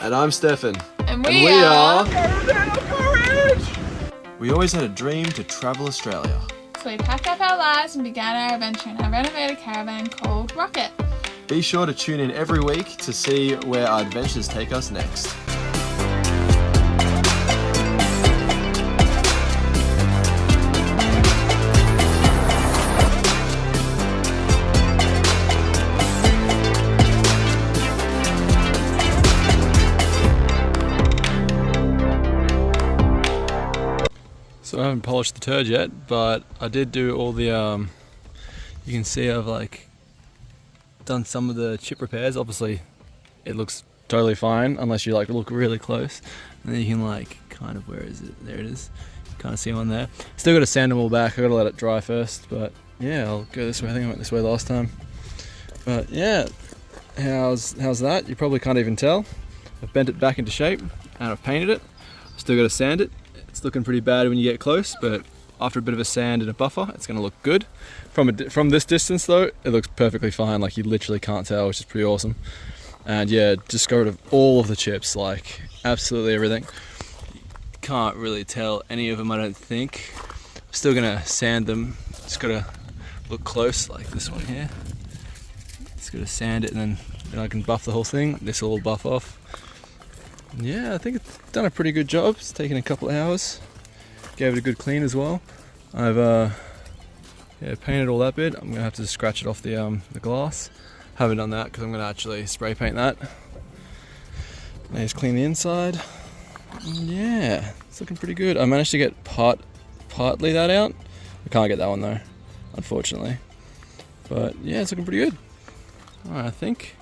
And I'm Stefan. And we are... We always had a dream to travel Australia. So we packed up our lives and began our adventure in our renovated caravan called Rocket. Be sure to tune in every week to see where our adventures take us next. So I haven't polished the turd yet, but I did do all the, you can see I've like done some of the chip repairs. Obviously it looks totally fine unless you like look really close. And then you can like kind of, where is it? There it is. You kind of see one there. Still got to sand them all back. I got to let it dry first, but yeah, I'll go this way. I think I went this way last time. But yeah, how's that? You probably can't even tell. I've bent it back into shape and I've painted it. Still got to sand it. It's looking pretty bad when you get close, but after a bit of a sand and a buffer, it's going to look good. From this distance though, it looks perfectly fine. Like you literally can't tell, which is pretty awesome. And yeah, just got rid of all of the chips, like absolutely everything. Can't really tell any of them, I don't think. I'm still going to sand them. Just got to look close, like this one here. Just got to sand it, and then I can buff the whole thing. This will all buff off. Yeah, I think it's done a pretty good job. It's taken a couple of hours. Gave it a good clean as well. I've painted all that bit. I'm gonna have to scratch it off the glass. Haven't done that because I'm gonna actually spray paint that. Now just clean the inside. And yeah, it's looking pretty good. I managed to get partly that out. I can't get that one though, unfortunately. But yeah, it's looking pretty good. Alright, I think.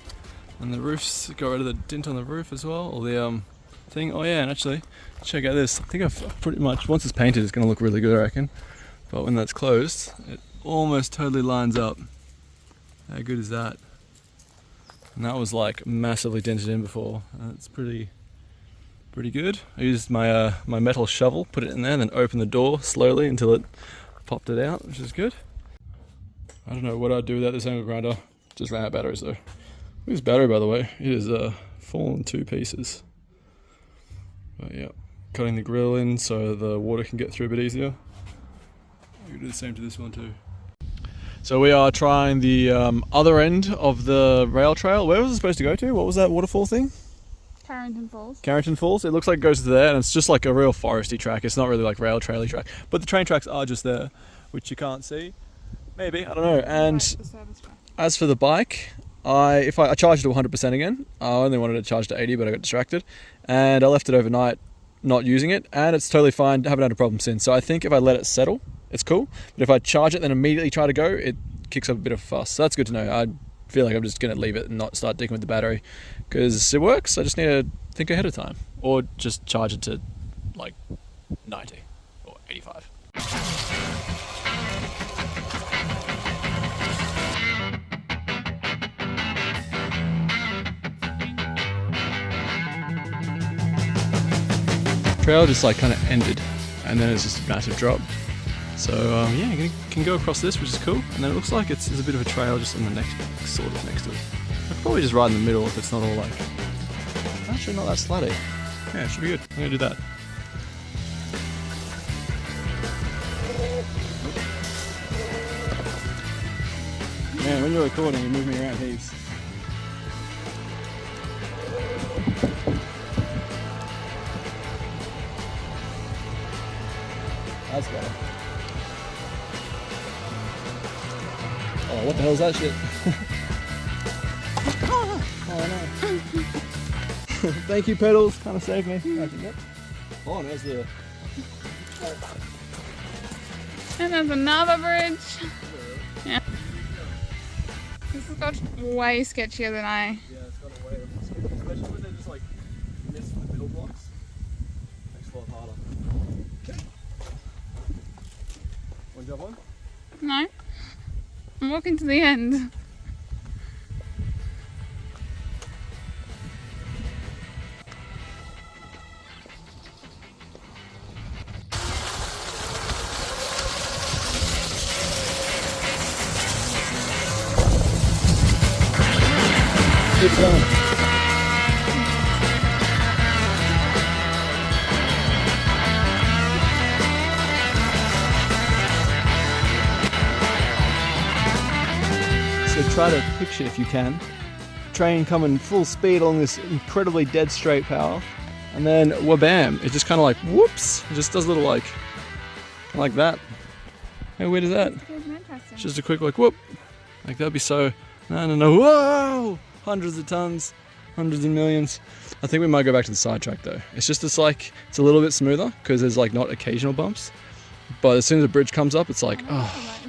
And the roof's got rid of the dent on the roof as well, or the thing. Oh yeah, and actually, check out this. I think I've pretty much, once it's painted, it's going to look really good, I reckon. But when that's closed, it almost totally lines up. How good is that? And that was like massively dented in before. It's pretty good. I used my my metal shovel, put it in there, and then opened the door slowly until it popped it out, which is good. I don't know what I'd do without this angle grinder. Just ran out of batteries though. This battery, by the way, it is fallen in 2 pieces. But yeah, cutting the grill in so the water can get through a bit easier. We can do the same to this one too. So we are trying the other end of the rail trail. Where was it supposed to go to? What was that waterfall thing? Carrington Falls. Carrington Falls. It looks like it goes to there, and it's just like a real foresty track. It's not really like rail traily track, but the train tracks are just there, which you can't see. Maybe, I don't know. And as for the bike, I charged it to 100% again. I only wanted to charge to 80, but I got distracted, and I left it overnight not using it, and it's totally fine. Haven't had a problem since. So I think if I let it settle, it's cool. But if I charge it then immediately try to go, it kicks up a bit of a fuss. So that's good to know. I feel like I'm just going to leave it and not start digging with the battery because it works. I just need to think ahead of time, or just charge it to like 90 or 85. Trail just like kind of ended, and then it's just a massive drop. So yeah, you can go across this, which is cool. And then it looks like there's a bit of a trail just on the next, sort of next to it. I could probably just ride in the middle if it's not all like, actually not that slatty. Yeah, it should be good. I'm gonna do that. Man, when you're recording, you move me around heaps. That's better. Oh, what the hell is that shit? Oh no. Thank you, pedals. Kind of saved me. Oh, there's the... And there's another bridge. Yeah. This has got way sketchier than I... Yeah, it's got a way of sketchy, especially when they just like miss the middle blocks. Makes it a lot harder. Okay. Want to jump on? No. I'm walking to the end. Keep going. So try to picture, if you can, train coming full speed along this incredibly dead straight path, and then wha-bam, it just kind of like whoops, it just does a little like that. How weird is that? It's just a quick like whoop, like that'd be so, no, whoa, hundreds of tons, hundreds of millions. I think we might go back to the sidetrack though. It's just it's like, it's a little bit smoother because there's like not occasional bumps, but as soon as the bridge comes up, it's like, oh,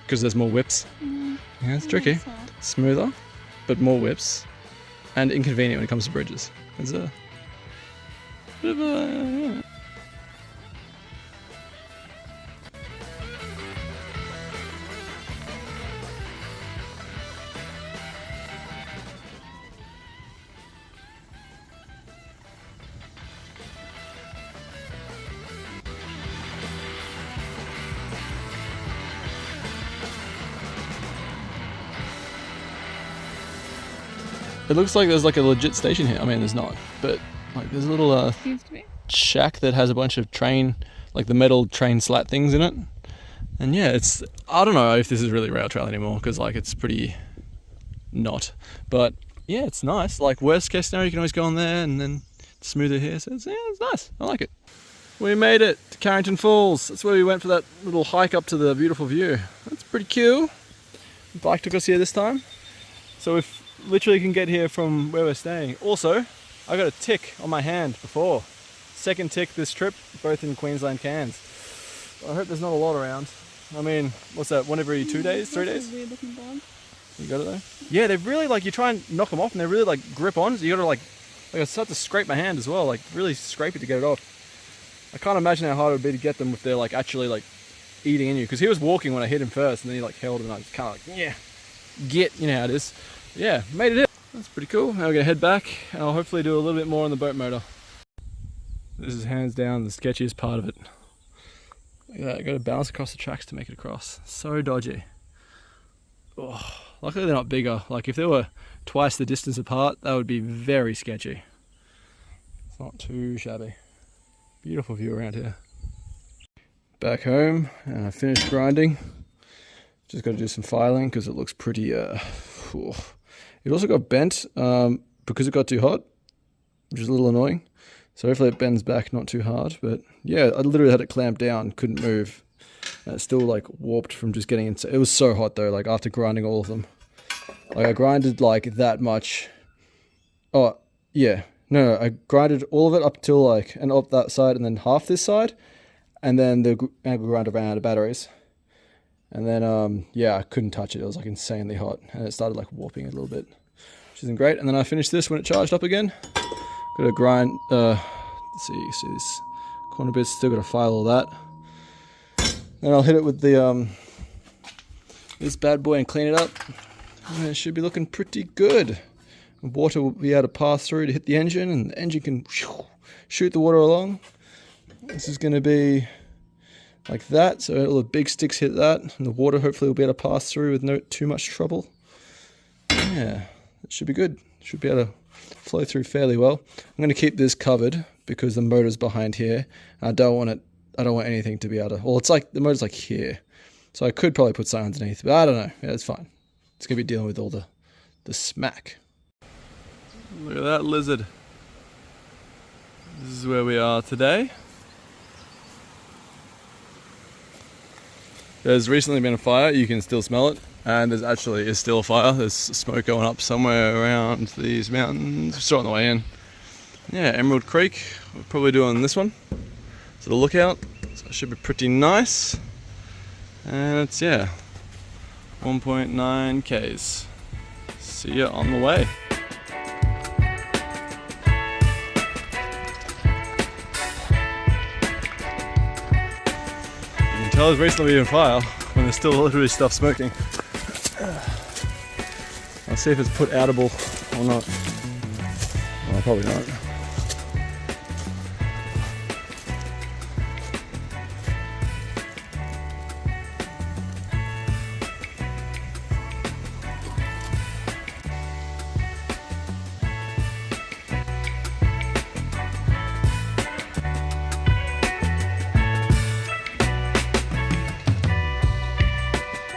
because there's more whips. Yeah, it's tricky. Smoother, but more whips, and inconvenient when it comes to bridges. It's a bit of a... Yeah. It looks like there's like a legit station here. I mean, there's not, but like there's a little shack that has a bunch of train, like the metal train slat things in it. And yeah, it's, I don't know if this is really rail trail anymore because like it's pretty not. But yeah, it's nice. Like worst case scenario, you can always go on there and then smoother here. So it's, yeah, it's nice. I like it. We made it to Carrington Falls. That's where we went for that little hike up to the beautiful view. That's pretty cool. The bike took us here this time. So if literally can get here from where we're staying. Also, I got a tick on my hand before. Second tick this trip, both in Queensland Cairns. I hope there's not a lot around. I mean, what's that, one every 2 days, 3 days? Weird looking dog. You got it though? Yeah, they're really like, you try and knock them off and they really like grip on, so you gotta like I start to scrape my hand as well, like really scrape it to get it off. I can't imagine how hard it would be to get them if they're like actually like eating in you. Because he was walking when I hit him first and then he like held it and I was kind of like, yeah, get, you know how it is. Yeah, made it in. That's pretty cool. Now we're gonna head back and I'll hopefully do a little bit more on the boat motor. This is hands down the sketchiest part of it. Look at that, I gotta balance across the tracks to make it across. So dodgy. Oh, luckily they're not bigger. Like if they were twice the distance apart, that would be very sketchy. It's not too shabby. Beautiful view around here. Back home and I finished grinding. Just got to do some filing because it looks pretty it also got bent because it got too hot, which is a little annoying. So hopefully it bends back not too hard, but yeah, I literally had it clamped down, couldn't move. And it's still like warped from just getting into it. Was so hot though, like after grinding all of them. Like I grinded like that much. Oh yeah, no, I grinded all of it up till like, and up that side and then half this side. And then the angle grinder ran out of batteries. And then, yeah, I couldn't touch it. It was like insanely hot. And it started like warping a little bit, which isn't great. And then I finished this when it charged up again. Got to grind, let's see, you see this corner bit, still got to file all that. Then I'll hit it with the, this bad boy and clean it up. And it should be looking pretty good. Water will be able to pass through to hit the engine and the engine can shoot the water along. This is going to be like that, so all the big sticks hit that, and the water hopefully will be able to pass through with no too much trouble. Yeah, it should be good. Should be able to flow through fairly well. I'm going to keep this covered because the motor's behind here. I don't want anything to be able to. Well, it's like the motor's like here, so I could probably put something underneath, but I don't know. Yeah, it's fine. It's going to be dealing with all the smack. Look at that lizard. This is where we are today. There's recently been a fire, you can still smell it, and there's actually is still a fire. There's smoke going up somewhere around these mountains. We saw it on the way in. Yeah, Emerald Creek, we're probably doing this one. So the lookout, so it should be pretty nice. And it's, yeah, 1.9 Ks. See ya on the way. Tell there's recently been a fire when there's still literally stuff smoking. I'll see if it's put outable or not. Well, probably not.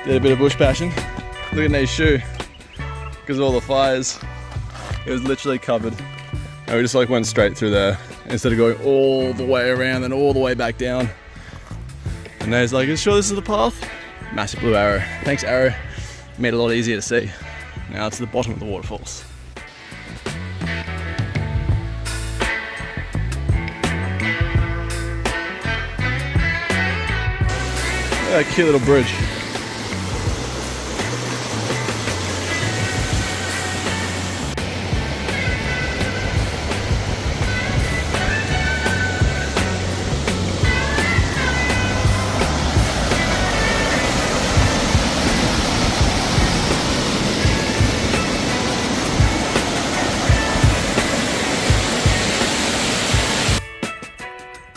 Did a bit of bush bashing. Look at Nate's shoe. Because of all the fires. It was literally covered. And we just like went straight through there instead of going all the way around and all the way back down. And Nate's like, "Are you sure this is the path?" Massive blue arrow. Thanks, arrow. Made it a lot easier to see. Now it's the bottom of the waterfalls. A cute little bridge.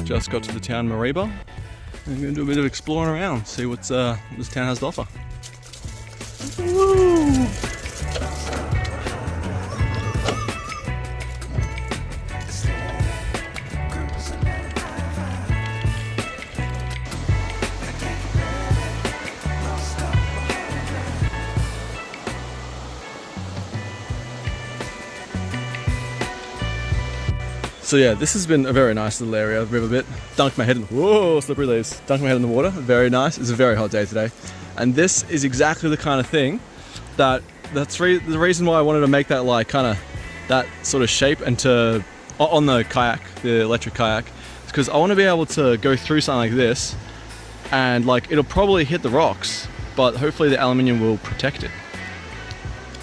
Just got to the town Mareeba. I'm going to do a bit of exploring around, see what this town has to offer. Woo! So yeah, this has been a very nice little area, river bit. Dunked my head in, whoa, slippery leaves. Dunked my head in the water, very nice. It's a very hot day today. And this is exactly the kind of thing that's the reason why I wanted to make that like kind of, that sort of shape and to, on the kayak, the electric kayak. It's because I want to be able to go through something like this and like, it'll probably hit the rocks, but hopefully the aluminium will protect it.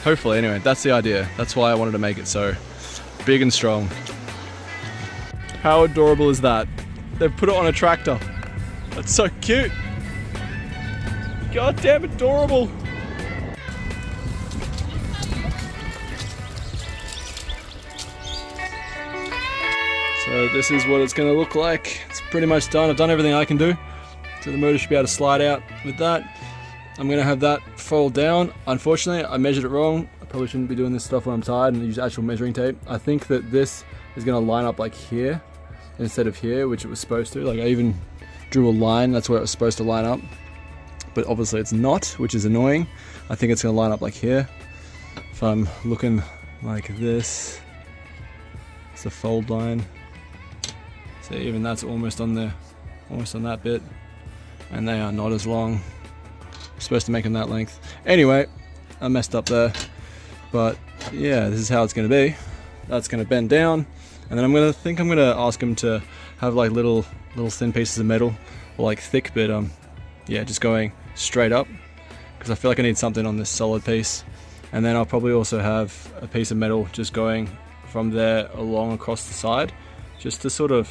Hopefully, anyway, that's the idea. That's why I wanted to make it so big and strong. How adorable is that? They've put it on a tractor. That's so cute. God damn adorable. So this is what it's going to look like. It's pretty much done. I've done everything I can do. So the motor should be able to slide out with that. I'm going to have that fold down. Unfortunately, I measured it wrong. I probably shouldn't be doing this stuff when I'm tired and use actual measuring tape. I think that this is going to line up like here instead of here, which it was supposed to. Like I even drew a line, that's where it was supposed to line up. But obviously it's not, which is annoying. I think it's going to line up like here. If I'm looking like this, it's a fold line. So even that's almost on there, almost on that bit. And they are not as long. I'm supposed to make them that length. Anyway, I messed up there. But yeah, this is how it's going to be. That's going to bend down. And then I'm going to ask him to have like little thin pieces of metal, or like thick, but yeah, just going straight up, because I feel like I need something on this solid piece. And then I'll probably also have a piece of metal just going from there along across the side, just to sort of,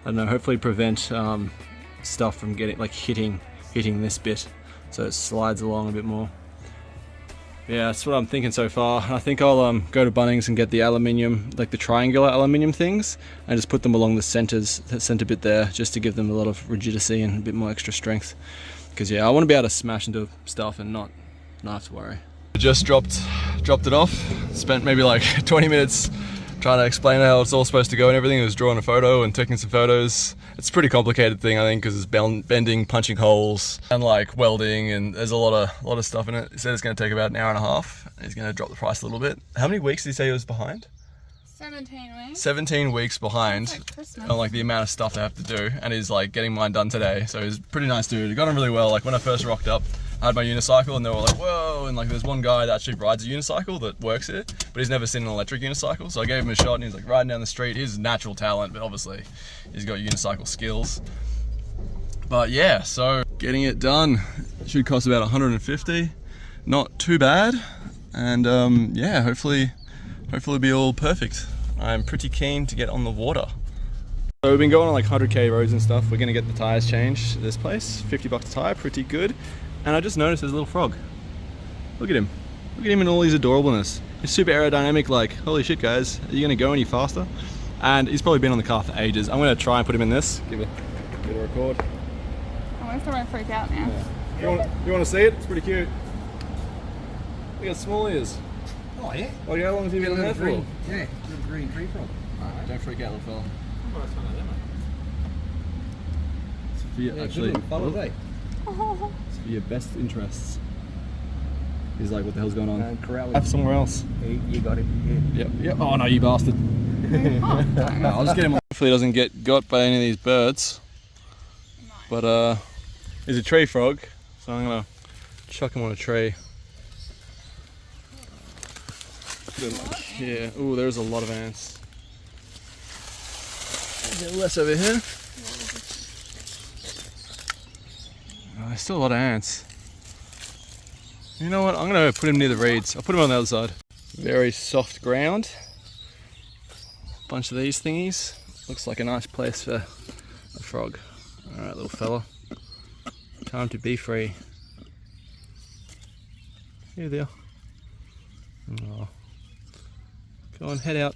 I don't know, hopefully prevent stuff from getting like hitting this bit, so it slides along a bit more. Yeah, that's what I'm thinking so far. I think I'll go to Bunnings and get the aluminium, like the triangular aluminium things, and just put them along the center bit there, just to give them a lot of rigidity and a bit more extra strength. Because yeah, I want to be able to smash into stuff and not have to worry. I just dropped it off. Spent maybe like 20 minutes trying to explain how it's all supposed to go and everything. It was drawing a photo and taking some photos. It's a pretty complicated thing, I think, because it's bending, punching holes, and like welding, and there's a lot of stuff in it. He said it's going to take about an hour and a half. He's going to drop the price a little bit. How many weeks did he say he was behind? 17 weeks. 17 weeks behind like on like the amount of stuff they have to do, and he's like getting mine done today. So he's a pretty nice dude. He got on really well. Like when I first rocked up, I had my unicycle and they were like, whoa, and like there's one guy that actually rides a unicycle that works here, but he's never seen an electric unicycle. So I gave him a shot and he's like riding down the street. He's natural talent, but obviously he's got unicycle skills. But yeah, so getting it done should cost about 150. Not too bad. And yeah, hopefully it'll be all perfect. I'm pretty keen to get on the water. So we've been going on like 100k roads and stuff. We're gonna get the tires changed at this place. 50 bucks a tire, pretty good. And I just noticed there's a little frog. Look at him. Look at him in all his adorableness. He's super aerodynamic, like, holy shit guys, are you gonna go any faster? And he's probably been on the car for ages. I'm gonna try and put him in this. Give it a record. Oh, I'm starting to freak out now. Yeah. You wanna see it? It's pretty cute. Look how small he is. Oh yeah? Oh yeah, how long has he been in there for? Yeah, little green tree frog. Alright, don't freak out, little fella. It's for your, Yeah, actually, follow it's for your best interests. He's like, what the hell's going on? Corral Have somewhere else. You got it. Yeah. Yep. Oh no, you bastard. No, I'll just get him. Hopefully he doesn't get got by any of these birds. But he's a tree frog, so I'm gonna chuck him on a tree. Yeah. Ooh, there's a lot of ants. Get less over here. Oh, there's still a lot of ants. You know what? I'm gonna put him near the reeds. I'll put him on the other side. Very soft ground. Bunch of these thingies. Looks like a nice place for a frog. Alright, little fella. Time to be free. Here they are. Oh. Go on, head out.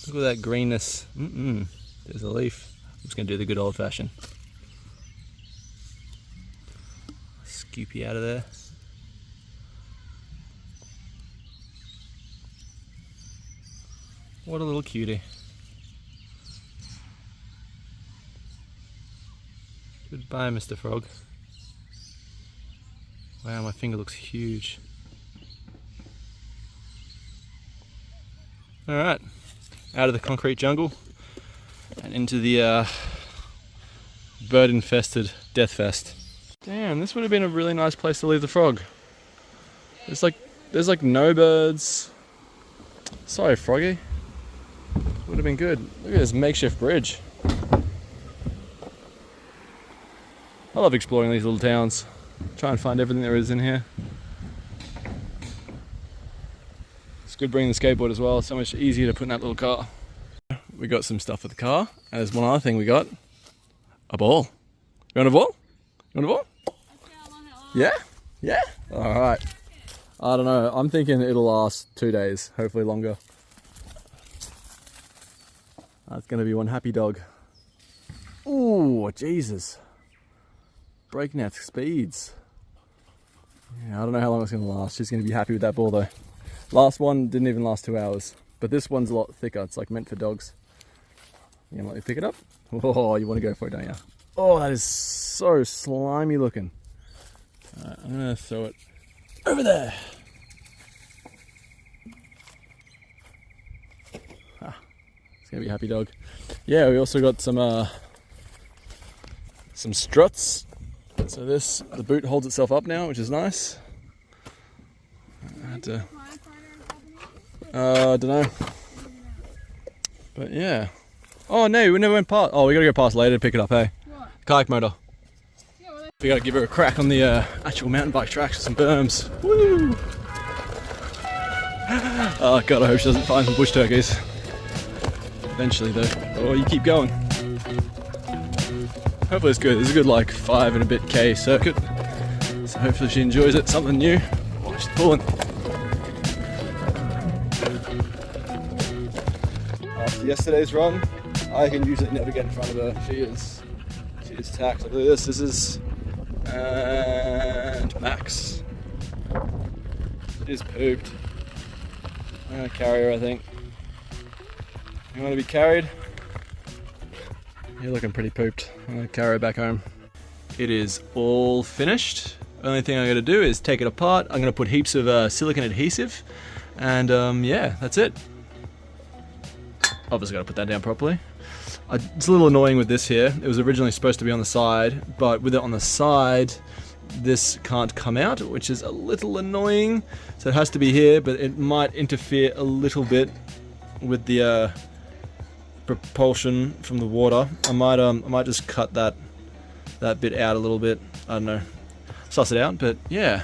Look at that greenness. There's a leaf. I'm just gonna do the good old fashioned. Scoop you out of there. What a little cutie. Goodbye, Mr. Frog. Wow, my finger looks huge. Alright, out of the concrete jungle and into the bird-infested death fest. Damn, this would have been a really nice place to leave the frog. There's like no birds. Sorry, Froggy. Would have been good. Look at this makeshift bridge. I love exploring these little towns. Try and find everything there is in here. It's good bringing the skateboard as well. It's so much easier to put in that little car. We got some stuff for the car. And there's one other thing we got. A ball. You want a ball? You want a ball? Yeah? Yeah? Alright. I don't know. I'm thinking it'll last 2 days. Hopefully longer. That's going to be one happy dog. Ooh, Jesus. Breakneck speeds. Yeah, I don't know how long it's going to last. She's going to be happy with that ball though. Last one didn't even last 2 hours. But this one's a lot thicker. It's like meant for dogs. You going to let me pick it up? Oh, you want to go for it, don't you? Oh, that is so slimy looking. Alright, I'm going to throw it over there. It's going to be a happy dog. Yeah, we also got some struts. So the boot holds itself up now, which is nice. I had to, I don't know. But yeah. Oh no, we never went past. Oh, we gotta go past later to pick it up, hey? What? Kayak motor. Yeah, well, we gotta give her a crack on the actual mountain bike tracks with some berms. Woo! Oh god, I hope she doesn't find some bush turkeys. Eventually though. Oh, you keep going. Hopefully it's good. It's a good like 5 and a bit K circuit. So hopefully she enjoys it. Something new. Oh, she's pulling. After yesterday's run, I can usually never get in front of her. She is tacked. Look at this. This is and Max. It is pooped. I'm gonna carry her, I think. You want to be carried? You're looking pretty pooped. I'm gonna carry her back home. It is all finished. Only thing I'm gonna do is take it apart. I'm gonna put heaps of silicone adhesive, and yeah, that's it. Obviously gotta put that down properly. It's a little annoying with this here. It was originally supposed to be on the side, but with it on the side, this can't come out, which is a little annoying. So it has to be here, but it might interfere a little bit with the propulsion from the water. I might just cut that bit out a little bit. I don't know, suss it out. But yeah,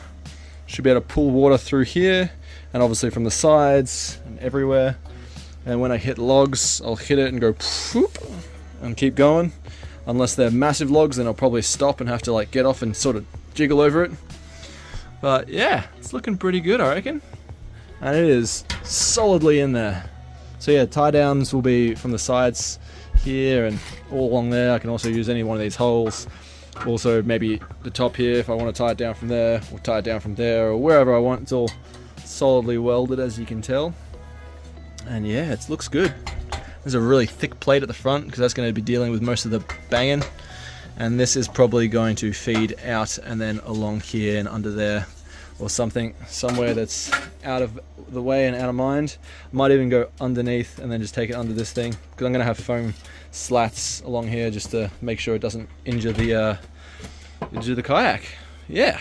should be able to pull water through here, and obviously from the sides and everywhere. And when I hit logs, I'll hit it and go poop and keep going. Unless they're massive logs, then I'll probably stop and have to like get off and sort of jiggle over it. But yeah, it's looking pretty good, I reckon. And it is solidly in there. So yeah, tie downs will be from the sides here and all along there. I can also use any one of these holes. Also maybe the top here if I want to tie it down from there, or tie it down from there, or wherever I want. It's all solidly welded, as you can tell. And yeah, it looks good. There's a really thick plate at the front because that's going to be dealing with most of the banging. And this is probably going to feed out and then along here and under there or something, somewhere that's out of the way and out of mind. Might even go underneath and then just take it under this thing, because I'm going to have foam slats along here just to make sure it doesn't injure the kayak. Yeah.